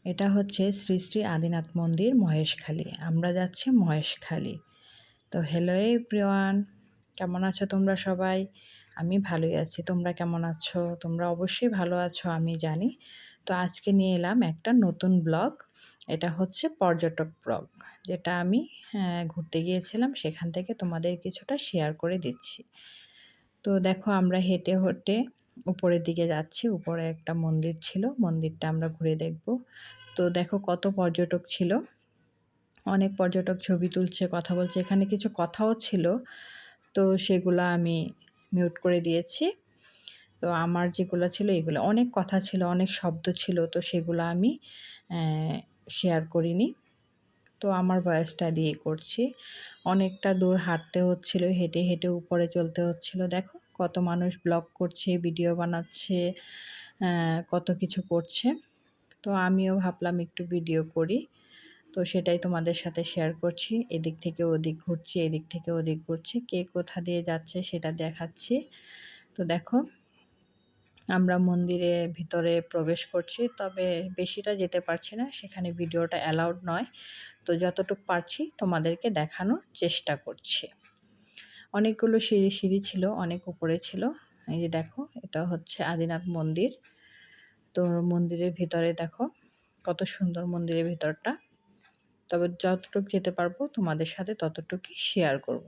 এটা হচ্ছে শ্রী শ্রী আদিনাথ মন্দির মহেশখালী। আমরা যাচ্ছি মহেশখালী। তো হ্যালো এভরিওয়ান, কেমন আছো তোমরা সবাই? আমি ভালোই আছি। তোমরা কেমন আছো? তোমরা অবশ্যই ভালো আছো আমি জানি। তো আজকে নিয়ে এলাম একটা নতুন ব্লগ। এটা হচ্ছে পর্যটক ব্লগ, যেটা আমি ঘুরতে গিয়েছিলাম, সেখান থেকে তোমাদের কিছুটা শেয়ার করে দিচ্ছি। তো দেখো, আমরা হেঁটে হেঁটে উপরের দিকে যাচ্ছি। উপরে একটা মন্দির ছিল, মন্দিরটা আমরা ঘুরে দেখব। তো দেখো কত পর্যটক ছিল, অনেক পর্যটক ছবি তুলছে, কথা বলছে। এখানে কিছু কথাও ছিল, তো সেগুলো আমি মিউট করে দিয়েছি। তো আমার যেগুলো ছিল, এগুলো অনেক কথা ছিল, অনেক শব্দ ছিল, তো সেগুলো আমি শেয়ার করিনি। তো আমার ভয়েসটা দিয়ে করছি। অনেকটা দূর হাঁটতে হচ্ছিল, হেঁটে হেঁটে উপরে চলতে হচ্ছিল। দেখো কত মানুষ ব্লগ করছে, ভিডিও বানাচ্ছে, কত কিছু করছে। তো আমিও ভাবলাম একটু ভিডিও করি, তো সেটাই তোমাদের সাথে শেয়ার করছি। এদিক থেকে ওদিক ঘুরছি, এদিক থেকে ওদিক ঘুরছি, কে কোথা দিয়ে যাচ্ছে সেটা দেখাচ্ছি। তো দেখো, আমরা মন্দিরে ভিতরে প্রবেশ করছি, তবে বেশিটা যেতে পারছি না, সেখানে ভিডিওটা অ্যালাউড নয়। তো যতটুকু পারছি তোমাদেরকে দেখানোর চেষ্টা করছি। অনেকগুলো সিঁড়ি সিঁড়ি ছিল, অনেক উপরে ছিল। এই যে দেখো, এটা হচ্ছে আদিনাথ মন্দির। তো মন্দিরের ভিতরে দেখো কত সুন্দর মন্দিরের ভিতরটা। তবে যতটুকু যেতে পারবো তোমাদের সাথে ততটুকুই শেয়ার করব।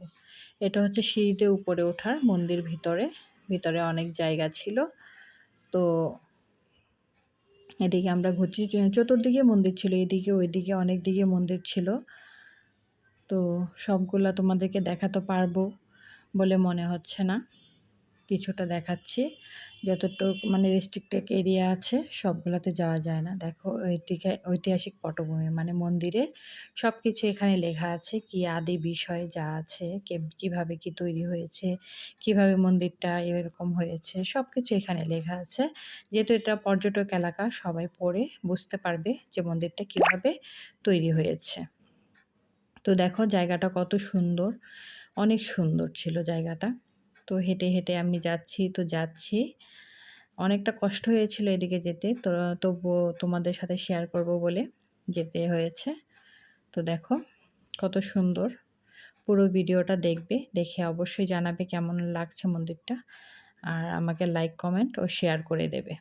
এটা হচ্ছে সিঁড়িতে উপরে ওঠার মন্দির ভিতরে। ভিতরে অনেক জায়গা ছিল। তো এদিকে আমরা ঘুরছি, চতুর্দিকে মন্দির ছিল, এদিকে ওইদিকে অনেক দিকে মন্দির ছিল। তো সবগুলা তোমাদেরকে দেখাতে পারবো বলে মনে হচ্ছে না, কিছুটা দেখাচ্ছি। যতটুকু মানে রেস্ট্রিক্টেড এরিয়া আছে সবগুলোতে যাওয়া যায় না। দেখো ওইদিকে ঐতিহাসিক পটভূমি, মানে মন্দিরের সব কিছু এখানে লেখা আছে, কি আদি বিষয় যা আছে, কীভাবে কি তৈরি হয়েছে, কিভাবে মন্দিরটা এরকম হয়েছে, সব কিছু এখানে লেখা আছে। যেহেতু এটা পর্যটক এলাকা, সবাই পড়ে বুঝতে পারবে যে মন্দিরটা কিভাবে তৈরি হয়েছে। তো দেখো জায়গাটা কত সুন্দর, অনেক সুন্দর ছিল জায়গাটা। তো হেঁটে হেঁটে আমি যাচ্ছি। অনেকটা কষ্ট হয়েছিল এদিকে যেতে, তো তবুও তোমাদের সাথে শেয়ার করব বলে যেতে হয়েছে। তো দেখো কত সুন্দর। পুরো ভিডিওটা দেখবে, দেখে অবশ্যই জানাবে কেমন লাগছে মন্দিরটা, আর আমাকে লাইক কমেন্ট ও শেয়ার করে দেবে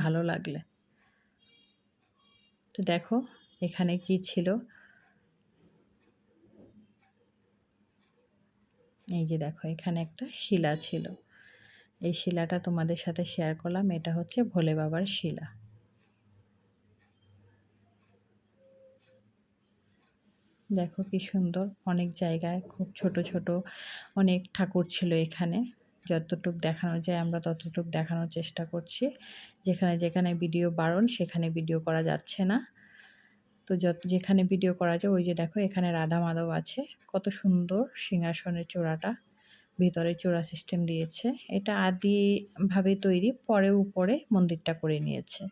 ভালো লাগলে। তো দেখো এখানে কি ছিল, এই যে দেখো এখানে একটা শিলা ছিল। এই শিলাটা তোমাদের সাথে শেয়ার করলাম। এটা হচ্ছে ভোলে বাবার শিলা। দেখো কি সুন্দর, অনেক জায়গায় খুব ছোট ছোট অনেক ঠাকুর ছিল এখানে। যতটুক দেখানো যায় আমরা ততটুক দেখানোর চেষ্টা করছি। যেখানে যেখানে ভিডিও বারণ সেখানে ভিডিও করা যাচ্ছে না। তো যেখানে ভিডিও করা যায়, ওই যে দেখো এখানে রাধা মাধব আছে, কত সুন্দর সিংহাসনের চূড়াটা, ভিতরে চূড়া সিস্টেম দিয়েছে। এটা আদিভাবে তৈরি, পরে উপরে মন্দিরটা করে নিয়েছে।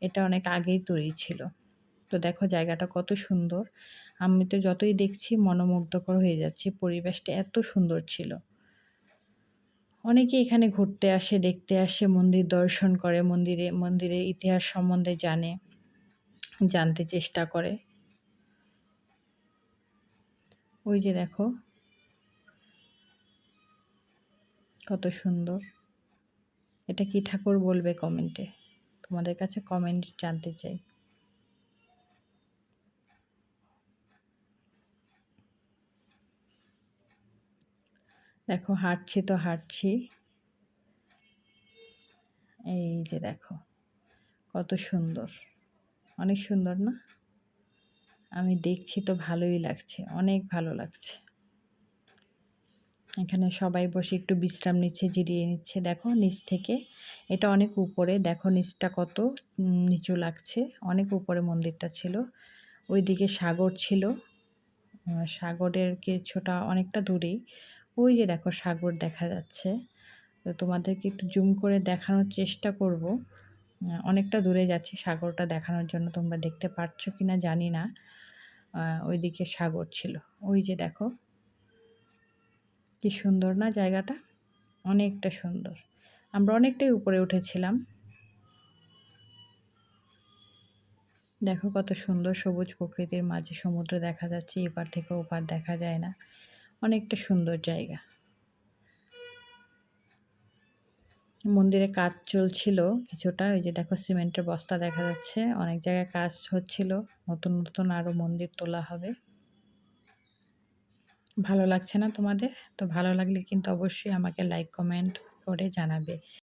এটা অনেক আগেই তৈরি ছিল। তো দেখো জায়গাটা কত সুন্দর। আমি তো যতই দেখছি মনোমুগ্ধকর হয়ে যাচ্ছি, পরিবেশটা এত সুন্দর ছিল। অনেকে এখানে ঘুরতে আসে, দেখতে আসে, মন্দির দর্শন করে, মন্দিরের ইতিহাস সম্বন্ধে জানতে চেষ্টা করে। ওই যে দেখো কত সুন্দর। এটা কি ঠাকুর বলবে কমেন্টে, তোমাদের কাছে কমেন্ট জানতে চাই। দেখো হাঁটছি তো হাঁটছি, এই যে দেখো কত সুন্দর, অনেক সুন্দর না? আমি দেখছি তো ভালোই লাগছে, অনেক ভালো লাগছে। এখানে সবাই বসে একটু বিশ্রাম নিচ্ছে, জিরিয়ে নিচ্ছে। দেখো নিচ থেকে, এটা অনেক উপরে, দেখো নিচটা কত নিচু লাগছে। অনেক উপরে মন্দিরটা ছিল। ওইদিকে সাগর ছিল, সাগরের কিছুটা অনেকটা দূরেই। ওই যে দেখো সাগর দেখা যাচ্ছে। তো তোমাদেরকে একটু জুম করে দেখানোর চেষ্টা করব। অনেকটা দূরে যাচ্ছি সাগরটা দেখানোর জন্য, তোমরা দেখতে পাচ্ছ কি না জানি না। ওইদিকে সাগর ছিল, ওই যে দেখো কি সুন্দর না জায়গাটা, অনেকটা সুন্দর। আমরা অনেকটাই উপরে উঠেছিলাম। দেখো কত সুন্দর সবুজ প্রকৃতির মাঝে সমুদ্র দেখা যাচ্ছে, এপার থেকে ওপার দেখা যায় না। অনেকটা সুন্দর জায়গা। মন্দিরে কাজ চলছিল কিছুটা, ওই যে দেখো সিমেন্টের বস্তা দেখা যাচ্ছে, অনেক জায়গায় কাজ হচ্ছিল, নতুন নতুন আরও মন্দির তোলা হবে। ভালো লাগছে না তোমাদের? তো ভালো লাগলে কিন্তু অবশ্যই আমাকে লাইক কমেন্ট করে জানাবে।